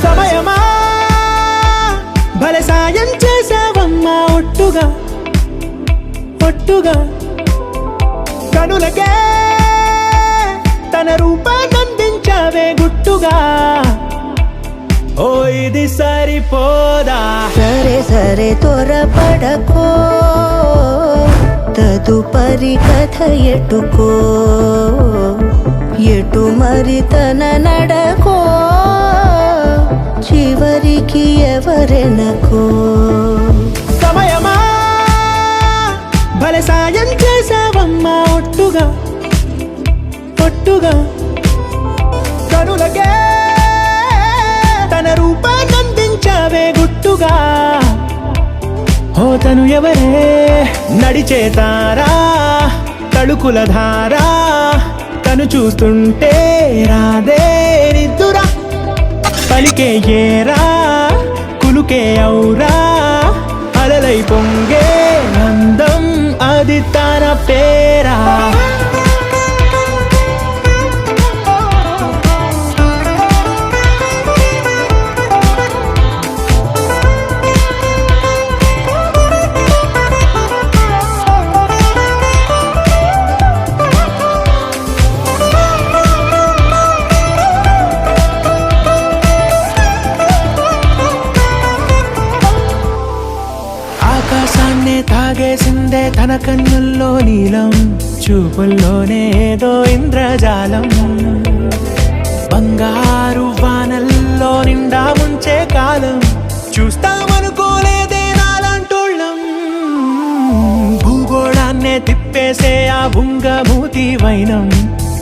సమయమా భలే సాయం చేసావమ్మా ఒట్టుగా ఒట్టుగా కనులకే తన రూపాన్నందించావే గుట్టుగా ఓ ఇది సరిపోదా సరే సరే త్వరపడకో తదుపరి కథ ఎటుకో ఎటు మరి తన నడకో చివరికి ఎవరెనకో సమయమా భలే సాయం చేసావమ్మా ఒట్టుగా ఒట్టుగా కనులకే తన రూపాన్నందించావే గుట్టుగా ఓ తను ఎవరే నడిచే తారా తళుకుల ధారా తను చూస్తుంటే రాదే నిద్దురా పలికే ఏరా కులుకే ఔరా అలలై పొంగే అందం అది తన పేరా ఆకాశాన్నే తాగేసిందే తన కన్నుల్లో నీలం చూపుల్లోనే ఏదో ఇంద్రజాలం బంగారు వానల్లో నిండా ముంచే కాలం చూస్తామనుకోలేదే నాలంటోళ్ళం భూగోళాన్నే తిప్పేసే ఆ బుంగమూతి వైనం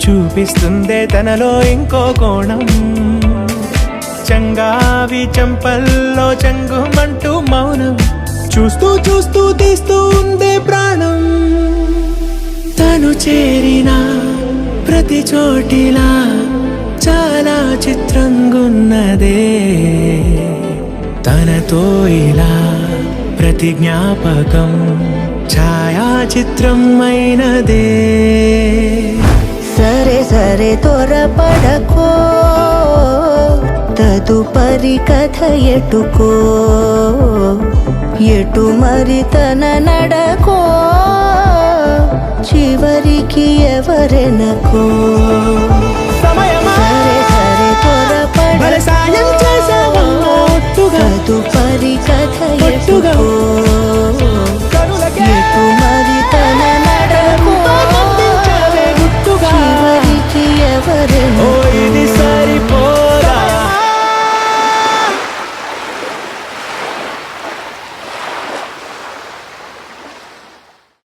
చూపిస్తుందే తనలో ఇంకో కోణం చంగావి చెంపల్లో చెంగుమంటూ మౌనం చూస్తూ చూస్తూ తీస్తూ ఉందే ప్రాణం తను చేరిన ప్రతి చోటిలా చాలా చిత్రంగున్నదే తనతో ఇలా ప్రతి జ్ఞాపకం ఛాయాచిత్రం అయినదే సరే సరే త్వరపడకో తదుపరి కథ ఎటుకో ఎటు మరి తన నడకో చివరికి ఎవరెనకో